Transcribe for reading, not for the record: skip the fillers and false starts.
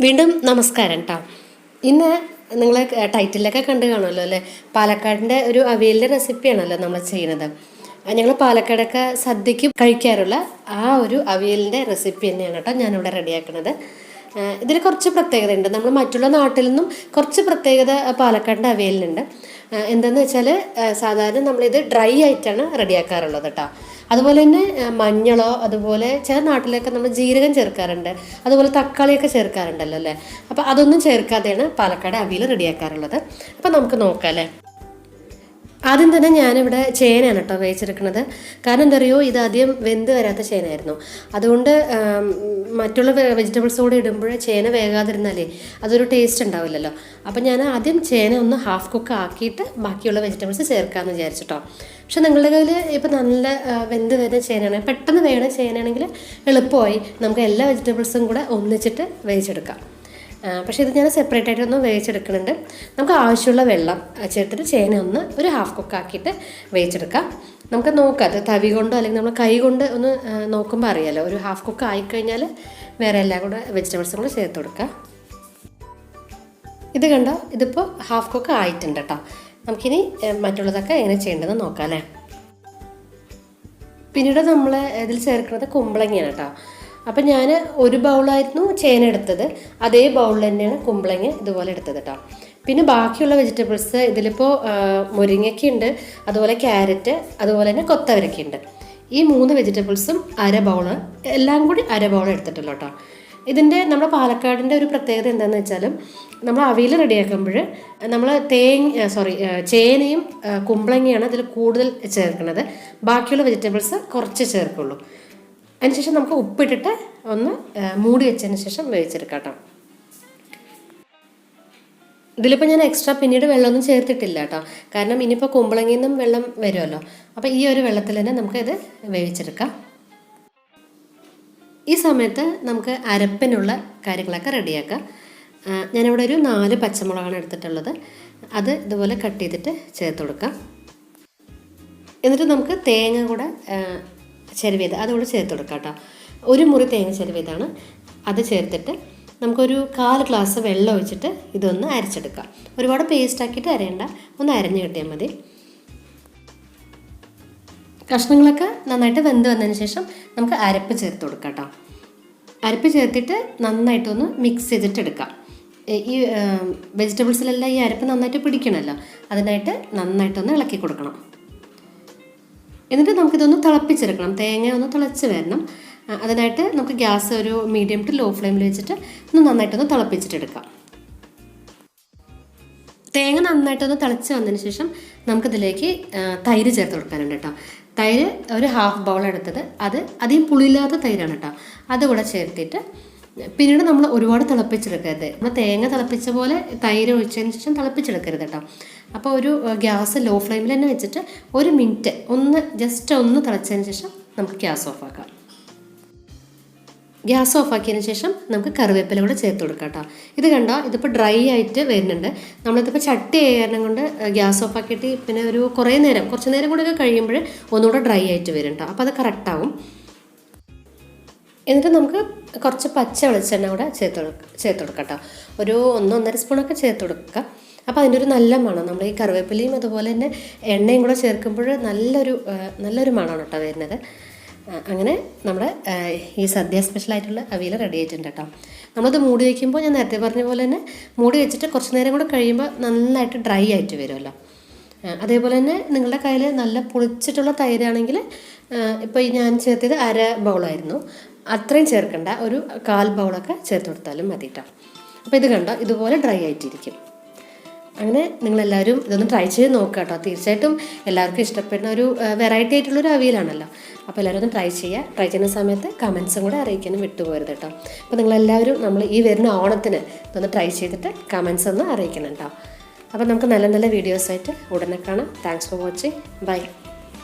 വീണ്ടും നമസ്കാരം കേട്ടോ. ഇന്ന് നിങ്ങൾ ടൈറ്റിലൊക്കെ കണ്ടു കാണുമല്ലോ അല്ലേ, പാലക്കാടിൻ്റെ ഒരു അവിയലിൻ്റെ റെസിപ്പിയാണല്ലോ നമ്മൾ ചെയ്യുന്നത്. ഞങ്ങൾ പാലക്കാടൊക്കെ സദ്യക്ക് കഴിക്കാറുള്ള ആ ഒരു അവിയലിൻ്റെ റെസിപ്പി തന്നെയാണ് കേട്ടോ ഞാനിവിടെ റെഡിയാക്കുന്നത്. ഇതിൽ കുറച്ച് പ്രത്യേകത ഉണ്ട്. നമ്മൾ മറ്റുള്ള നാട്ടിൽ നിന്നും കുറച്ച് പ്രത്യേകത പാലക്കാടിൻ്റെ അവിയലിനുണ്ട്. എന്താണെന്ന് വെച്ചാൽ സാധാരണ നമ്മളിത് ഡ്രൈ ആയിട്ടാണ് റെഡിയാക്കാറുള്ളത് കേട്ടോ. അതുപോലെ തന്നെ മഞ്ഞളോ അതുപോലെ ചില നാട്ടിലൊക്കെ നമ്മൾ ജീരകം ചേർക്കാറുണ്ട്, അതുപോലെ തക്കാളിയൊക്കെ ചേർക്കാറുണ്ടല്ലോ അല്ലേ. അപ്പോൾ അതൊന്നും ചേർക്കാതെയാണ് പാലക്കാട് അവിയൽ റെഡിയാക്കാറുള്ളത്. അപ്പോൾ നമുക്ക് നോക്കാം അല്ലേ. ആദ്യം തന്നെ ഞാനിവിടെ ചേനയാണ് കേട്ടോ വേവിച്ചെടുക്കുന്നത്. കാരണം എന്താ അറിയോ, ഇത് ആദ്യം വെന്ത് വരാത്ത ചേനയായിരുന്നു. അതുകൊണ്ട് മറ്റുള്ള വെജിറ്റബിൾസ് കൂടെ ഇടുമ്പോൾ ചേന വേകാതിരുന്നാലേ അതൊരു ടേസ്റ്റ് ഉണ്ടാവില്ലല്ലോ. അപ്പം ഞാൻ ആദ്യം ചേന ഒന്ന് ഹാഫ് കുക്ക് ആക്കിയിട്ട് ബാക്കിയുള്ള വെജിറ്റബിൾസ് ചേർക്കാമെന്ന് വിചാരിച്ചിട്ടോ. പക്ഷെ നിങ്ങളുടെ കയ്യിൽ ഇപ്പം നല്ല വെന്ത് വരുന്ന ചേനയാണ്, പെട്ടെന്ന് വേണ ചേനയാണെങ്കിൽ എളുപ്പമായി നമുക്ക് എല്ലാ വെജിറ്റബിൾസും കൂടെ ഒന്നിച്ചിട്ട് വേവിച്ചെടുക്കാം. പക്ഷേ ഇത് ഞാൻ സെപ്പറേറ്റ് ആയിട്ടൊന്ന് വേവിച്ചെടുക്കുന്നുണ്ട്. നമുക്ക് ആവശ്യമുള്ള വെള്ളം ചേർത്തിട്ട് ചേന ഒന്ന് ഒരു ഹാഫ് കുക്കാക്കിയിട്ട് വേവിച്ചെടുക്കാം. നമുക്ക് നോക്കാം, അത് തവി കൊണ്ടോ അല്ലെങ്കിൽ നമ്മൾ കൈ കൊണ്ട് ഒന്ന് നോക്കുമ്പോൾ അറിയാമല്ലോ. ഒരു ഹാഫ് കുക്ക് ആയിക്കഴിഞ്ഞാൽ വേറെ എല്ലാം കൂടെ വെജിറ്റബിൾസും കൂടെ ചേർത്ത് കൊടുക്കാം. ഇത് കണ്ടോ, ഇതിപ്പോൾ ഹാഫ് കുക്ക് ആയിട്ടുണ്ട് കേട്ടോ. നമുക്കിനി മറ്റുള്ളതൊക്കെ എങ്ങനെ ചെയ്യേണ്ടതെന്ന് നോക്കാം അല്ലേ. പിന്നീട് നമ്മൾ ഇതിൽ ചേർക്കുന്നത് കുമ്പളങ്ങയാണ് കേട്ടോ. അപ്പം ഞാൻ ഒരു ബൗളായിരുന്നു ചേന എടുത്തത്, അതേ ബൗളിൽ തന്നെയാണ് കുമ്പളങ്ങ ഇതുപോലെ എടുത്തത് കേട്ടോ. പിന്നെ ബാക്കിയുള്ള വെജിറ്റബിൾസ് ഇതിലിപ്പോൾ മുരിങ്ങയ്ക്കുണ്ട്, അതുപോലെ ക്യാരറ്റ്, അതുപോലെ തന്നെ കൊത്തവരയ്ക്കുണ്ട്. ഈ 3 വെജിറ്റബിൾസും അര ബൗള്, എല്ലാം കൂടി അര ബൗൾ എടുത്തിട്ടുള്ളൂ കേട്ടോ. ഇതിൻ്റെ നമ്മുടെ പാലക്കാടിൻ്റെ ഒരു പ്രത്യേകത എന്താണെന്ന് വെച്ചാൽ, നമ്മൾ അവിയൽ റെഡിയാക്കുമ്പോൾ നമ്മൾ ചേനയും കുമ്പളങ്ങയാണ് അതിൽ കൂടുതൽ ചേർക്കുന്നത്. ബാക്കിയുള്ള വെജിറ്റബിൾസ് കുറച്ച് ചേർക്കുള്ളൂ. അതിനുശേഷം നമുക്ക് ഉപ്പിട്ടിട്ട് ഒന്ന് മൂടി വെച്ചതിന് ശേഷം വേവിച്ചെടുക്കാം കേട്ടോ. ഇതിലിപ്പോൾ ഞാൻ എക്സ്ട്രാ പിന്നീട് വെള്ളമൊന്നും ചേർത്തിട്ടില്ല കേട്ടോ. കാരണം ഇനിയിപ്പോൾ കുമ്പളങ്ങിൽ നിന്നും വെള്ളം വരുമല്ലോ. അപ്പോൾ ഈ ഒരു വെള്ളത്തിൽ തന്നെ നമുക്കിത് വേവിച്ചെടുക്കാം. ഈ സമയത്ത് നമുക്ക് അരപ്പിനുള്ള കാര്യങ്ങളൊക്കെ റെഡിയാക്കാം. ഞാനിവിടെ ഒരു 4 പച്ചമുളകാണ് എടുത്തിട്ടുള്ളത്. അത് ഇതുപോലെ കട്ട് ചെയ്തിട്ട് ചേർത്ത് കൊടുക്കാം. എന്നിട്ട് നമുക്ക് തേങ്ങ കൂടെ ചെരുവിയത് അതുകൂടെ ചേർത്ത് കൊടുക്കാം കേട്ടോ. 1 മുറി തേങ്ങ ചെരുവിയതാണ്. അത് ചേർത്തിട്ട് നമുക്കൊരു 1/4 ഗ്ലാസ് വെള്ളം ഒഴിച്ചിട്ട് ഇതൊന്ന് അരച്ചെടുക്കാം. ഒരുപാട് പേസ്റ്റ് ആക്കിയിട്ട് അരയണ്ട, ഒന്ന് അരഞ്ഞ് കിട്ടിയാൽ മതി. കഷ്ണങ്ങളൊക്കെ നന്നായിട്ട് വെന്ത് വന്നതിന് ശേഷം നമുക്ക് അരപ്പ് ചേർത്ത് കൊടുക്കാം കേട്ടോ. അരപ്പ് ചേർത്തിട്ട് നന്നായിട്ടൊന്ന് മിക്സ് ചെയ്തിട്ട് എടുക്കാം. ഈ വെജിറ്റബിൾസിലെല്ലാം ഈ അരപ്പ് നന്നായിട്ട് പിടിക്കണമല്ലോ, അതിനായിട്ട് നന്നായിട്ടൊന്ന് ഇളക്കി കൊടുക്കണം. എന്നിട്ട് നമുക്കിതൊന്ന് തിളപ്പിച്ചെടുക്കണം. തേങ്ങ ഒന്ന് തിളച്ച് വരണം. അതിനായിട്ട് നമുക്ക് ഗ്യാസ് ഒരു മീഡിയം ടു ലോ ഫ്ലെയിമിൽ വെച്ചിട്ട് ഒന്ന് നന്നായിട്ടൊന്ന് തിളപ്പിച്ചിട്ടെടുക്കാം. തേങ്ങ നന്നായിട്ടൊന്ന് തിളച്ച് വന്നതിന് ശേഷം നമുക്കിതിലേക്ക് തൈര് ചേർത്ത് കൊടുക്കാനുണ്ട് കേട്ടോ. തൈര് ഒരു ഹാഫ് ബൗൾ എടുത്തത്, അത് അധികം പുളിയില്ലാത്ത തൈരാണ് കേട്ടോ. അതുകൂടെ ചേർത്തിട്ട് പിന്നീട് നമ്മൾ ഒരുപാട് തിളപ്പിച്ചെടുക്കരുത്. നമ്മൾ തേങ്ങ തിളപ്പിച്ച പോലെ തൈര് ഒഴിച്ചതിന് ശേഷം തിളപ്പിച്ചെടുക്കരുത് കേട്ടോ. അപ്പോൾ ഒരു ഗ്യാസ് ലോ ഫ്ലെയിമിൽ തന്നെ വെച്ചിട്ട് 1 മിനിറ്റ് ജസ്റ്റ് ഒന്ന് തിളച്ചതിന് ശേഷം നമുക്ക് ഗ്യാസ് ഓഫാക്കാം. ഗ്യാസ് ഓഫാക്കിയതിന് ശേഷം നമുക്ക് കറിവേപ്പില കൂടെ ചേർത്ത് കൊടുക്കാം കേട്ടോ. ഇത് കണ്ടോ, ഇതിപ്പോൾ ഡ്രൈ ആയിട്ട് വരുന്നുണ്ട്. നമ്മളിതിപ്പോൾ ചട്ടി കാരണം കൊണ്ട് ഗ്യാസ് ഓഫാക്കിയിട്ട് പിന്നെ കുറച്ച് നേരം കൂടെ കഴിയുമ്പോൾ ഒന്നുകൂടെ ഡ്രൈ ആയിട്ട് വരും കേട്ടോ. അപ്പോൾ അത് കറക്റ്റാവും. എന്നിട്ട് നമുക്ക് കുറച്ച് പച്ച വെളിച്ചെണ്ണ കൂടെ ചേർത്ത് കൊടുക്കാം കേട്ടോ. ഒരു 1-1.5 സ്പൂണൊക്കെ ചേർത്ത് കൊടുക്കുക. അപ്പോൾ അതിൻ്റെ ഒരു നല്ല മണം, നമ്മൾ ഈ കറിവേപ്പിലയും അതുപോലെ തന്നെ എണ്ണയും കൂടെ ചേർക്കുമ്പോൾ നല്ലൊരു മണമാണ് കേട്ടോ വരുന്നത്. അങ്ങനെ നമ്മുടെ ഈ സദ്യ സ്പെഷ്യലായിട്ടുള്ള അവിയൽ റെഡി ആയിട്ടുണ്ട് കേട്ടോ. നമ്മളത് മൂടി വയ്ക്കുമ്പോൾ ഞാൻ നേരത്തെ പറഞ്ഞ പോലെ തന്നെ മൂടി വെച്ചിട്ട് കുറച്ച് നേരം കൂടെ കഴിയുമ്പോൾ നന്നായിട്ട് ഡ്രൈ ആയിട്ട് വരുമല്ലോ. അതേപോലെ തന്നെ നിങ്ങളുടെ കയ്യിൽ നല്ല പുളിച്ചിട്ടുള്ള തൈരാണെങ്കിൽ, ഇപ്പോൾ ഞാൻ ചേർത്തത് അര ബൗളായിരുന്നു, അത്രയും ചേർക്കണ്ട, ഒരു 1/4 ബൗളൊക്കെ ചേർത്ത് കൊടുത്താലും മതി കേട്ടോ. അപ്പോൾ ഇത് കണ്ടോ, ഇതുപോലെ ഡ്രൈ ആയിട്ടിരിക്കും. അങ്ങനെ നിങ്ങളെല്ലാവരും ഇതൊന്ന് ട്രൈ ചെയ്ത് നോക്കുക കേട്ടോ. തീർച്ചയായിട്ടും എല്ലാവർക്കും ഇഷ്ടപ്പെടുന്ന ഒരു വെറൈറ്റി ആയിട്ടുള്ളൊരു അവിയലാണല്ലോ. അപ്പോൾ എല്ലാവരും ഒന്ന് ട്രൈ ചെയ്യുന്ന സമയത്ത് കമൻസും കൂടെ അറിയിക്കാനും വിട്ടുപോകരുത് കേട്ടോ. അപ്പോൾ നിങ്ങളെല്ലാവരും നമ്മൾ ഈ വരുന്ന ഓണത്തിന് ഇതൊന്ന് ട്രൈ ചെയ്തിട്ട് കമൻസ് ഒന്ന് അറിയിക്കണം കേട്ടോ. അപ്പോൾ നമുക്ക് നല്ല നല്ല വീഡിയോസായിട്ട് ഉടനെ കാണാം. Thanks for watching. ബൈ.